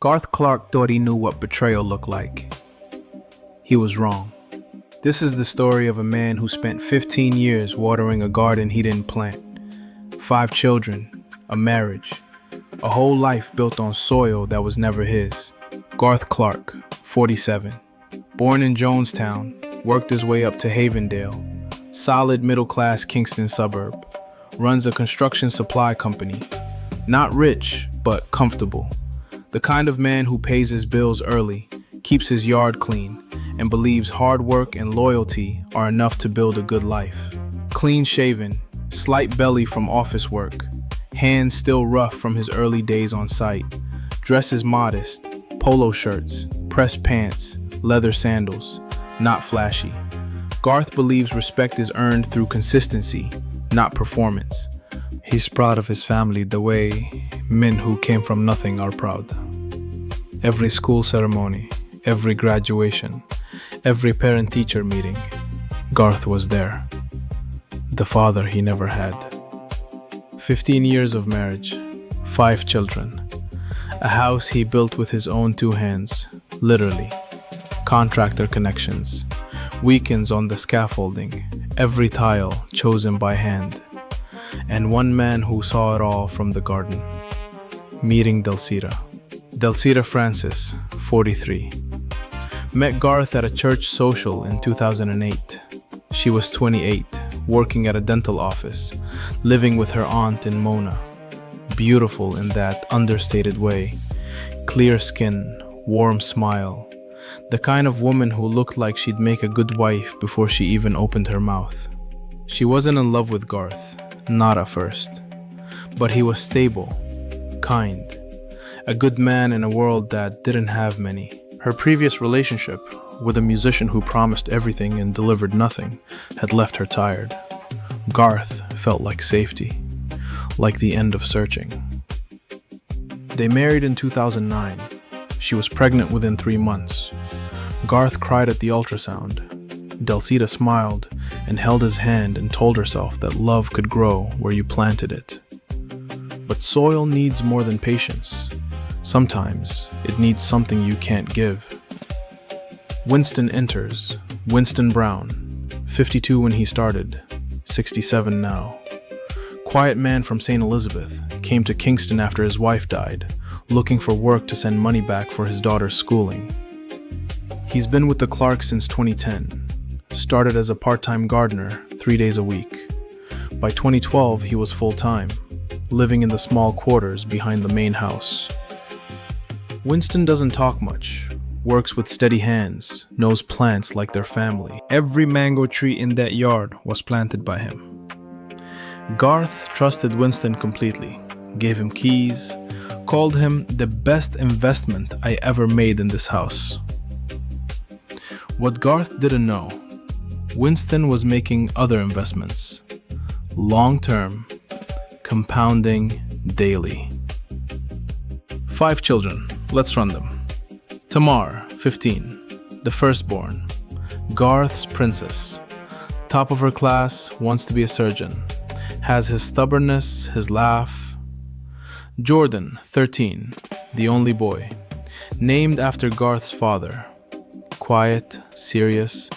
Garth Clarke thought he knew what betrayal looked like. He was wrong. This is the story of a man who spent 15 years watering a garden he didn't plant. 5 children, a marriage, a whole life built on soil that was never his. Garth Clarke, 47. Born in Jonestown, worked his way up to Havendale, solid middle-class Kingston suburb. Runs a construction supply company. Not rich, but comfortable. The kind of man who pays his bills early, keeps his yard clean, and believes hard work and loyalty are enough to build a good life. Clean-shaven, slight belly from office work, hands still rough from his early days on site, dresses modest, polo shirts, pressed pants, leather sandals, not flashy. Garth believes respect is earned through consistency, not performance. He's proud of his family the way men who came from nothing are proud. Every school ceremony, every graduation, every parent-teacher meeting, Garth was there. The father he never had. 15 years of marriage, 5 children, a house he built with his own 2 hands, literally. Contractor connections, weekends on the scaffolding, every tile chosen by hand. And one man who saw it all from the garden. Meeting Delcita Francis, 43. Met Garth at a church social in 2008. She was 28, working at a dental office, living with her aunt in Mona. Beautiful in that understated way. Clear skin, warm smile. The kind of woman who looked like she'd make a good wife before she even opened her mouth. She wasn't in love with Garth. Not at first. But he was stable, kind, a good man in a world that didn't have many. Her previous relationship, with a musician who promised everything and delivered nothing, had left her tired. Garth felt like safety, like the end of searching. They married in 2009. She was pregnant within 3 months. Garth cried at the ultrasound. Delcita smiled and held his hand and told herself that love could grow where you planted it. But soil needs more than patience. Sometimes it needs something you can't give. Winston enters. Winston Brown, 52 when he started, 67 now. Quiet man from St. Elizabeth, came to Kingston after his wife died, looking for work to send money back for his daughter's schooling. He's been with the Clarkes since 2010. Started as a part-time gardener, 3 days a week. By 2012, he was full-time, living in the small quarters behind the main house. Winston doesn't talk much, works with steady hands, knows plants like their family. Every mango tree in that yard was planted by him. Garth trusted Winston completely, gave him keys, called him the best investment I ever made in this house. What Garth didn't know, Winston was making other investments, long-term, compounding daily. 5 children, let's run them. Tamar, 15, the firstborn, Garth's princess, top of her class, wants to be a surgeon, has his stubbornness, his laugh. Jordan, 13, the only boy, named after Garth's father, quiet, serious.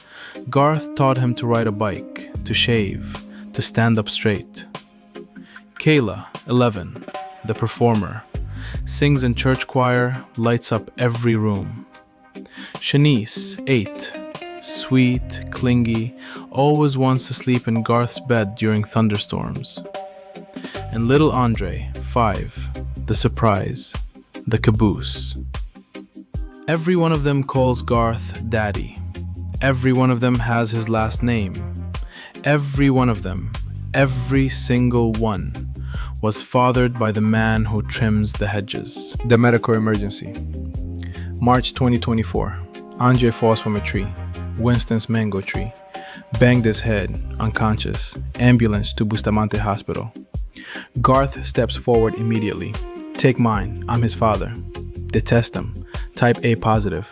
Garth taught him to ride a bike, to shave, to stand up straight. Kayla, 11, the performer, sings in church choir, lights up every room. Shanice, 8, sweet, clingy, always wants to sleep in Garth's bed during thunderstorms. And little Andre, 5, the surprise, the caboose. Every one of them calls Garth Daddy. Every one of them has his last name. Every one of them, every single one, was fathered by the man who trims the hedges. The medical emergency. March 2024. Andre falls from a tree, Winston's mango tree. Banged his head, unconscious. Ambulance to Bustamante Hospital. Garth steps forward immediately. Take mine, I'm his father. Detest him, type A positive.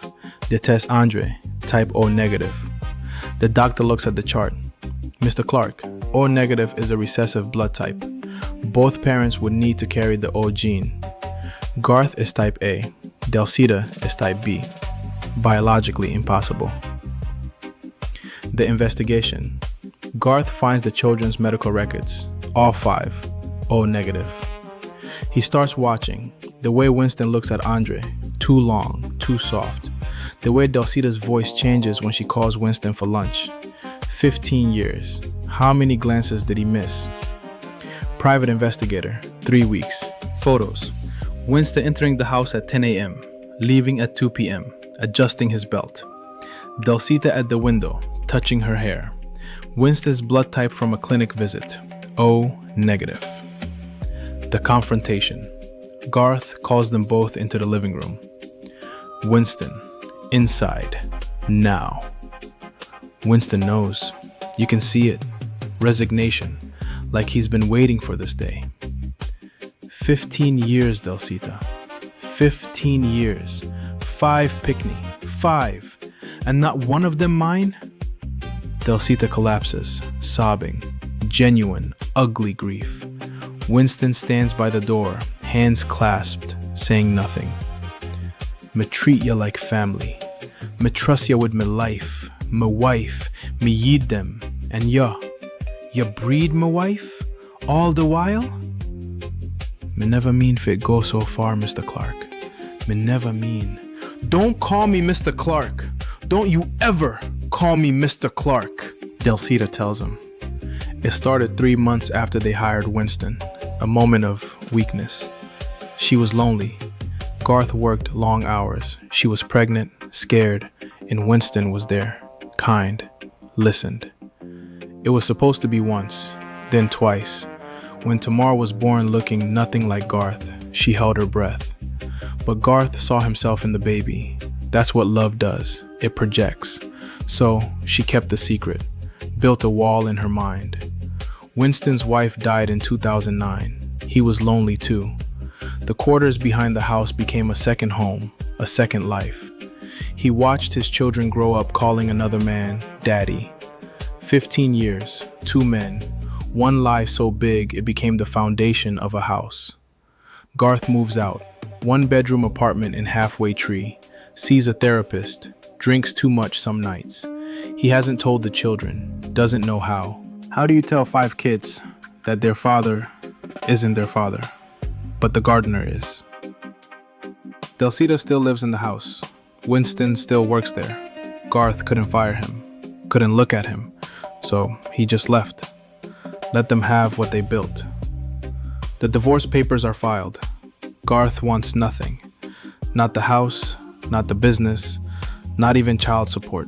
Detest Andre, type O negative. The doctor looks at the chart. Mr. Clarke, O negative is a recessive blood type. Both parents would need to carry the O gene. Garth is type A. Delcita is type B, biologically impossible. The investigation. Garth finds the children's medical records, all 5, O negative. He starts watching. The way Winston looks at Andre, too long, too soft. The way Delcita's voice changes when she calls Winston for lunch. 15 years. How many glances did he miss? Private investigator, 3 weeks. Photos. Winston entering the house at 10 a.m., leaving at 2 p.m., adjusting his belt. Delcita at the window, touching her hair. Winston's blood type from a clinic visit, O negative. The confrontation. Garth calls them both into the living room. Winston, inside, now. Winston knows. You can see it. Resignation, like he's been waiting for this day. 15 years, Delcita. 15 years. 5 Pickney. 5. And not one of them mine? Delcita collapses, sobbing. Genuine, ugly grief. Winston stands by the door, hands clasped, saying nothing. Me treat ya like family. Me trust ya with me life, me wife, me yid them. And ya breed me wife? All the while? Me never mean for it go so far, Mr. Clarke. Me never mean. Don't call me Mr. Clarke. Don't you ever call me Mr. Clarke, Delcita tells him. It started 3 months after they hired Winston, a moment of weakness. She was lonely. Garth worked long hours. She was pregnant, scared, and Winston was there, kind, listened. It was supposed to be once, then twice. When Tamar was born looking nothing like Garth, she held her breath. But Garth saw himself in the baby. That's what love does. It projects. So she kept the secret, built a wall in her mind. Winston's wife died in 2009. He was lonely too. The quarters behind the house became a second home, a second life. He watched his children grow up calling another man daddy. 15 years, 2 men, 1 life so big it became the foundation of a house. Garth moves out, 1-bedroom apartment in Halfway Tree, sees a therapist, drinks too much some nights. He hasn't told the children, doesn't know how. How do you tell 5 kids that their father isn't their father, but the gardener is? Delcita still lives in the house. Winston still works there. Garth couldn't fire him, couldn't look at him, so he just left. Let them have what they built. The divorce papers are filed. Garth wants nothing. Not the house, not the business, not even child support.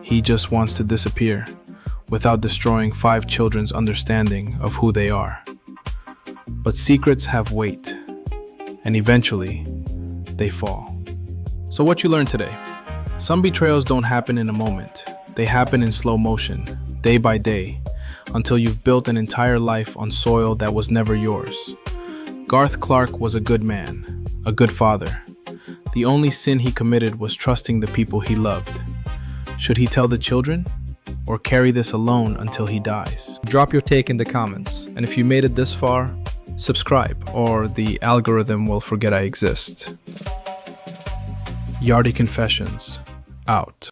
He just wants to disappear without destroying 5 children's understanding of who they are. But secrets have weight, and eventually, they fall. So what you learned today? Some betrayals don't happen in a moment. They happen in slow motion, day by day, until you've built an entire life on soil that was never yours. Garth Clarke was a good man, a good father. The only sin he committed was trusting the people he loved. Should he tell the children? Or carry this alone until he dies? Drop your take in the comments, and if you made it this far, subscribe, or the algorithm will forget I exist. Yardie Confessions, out.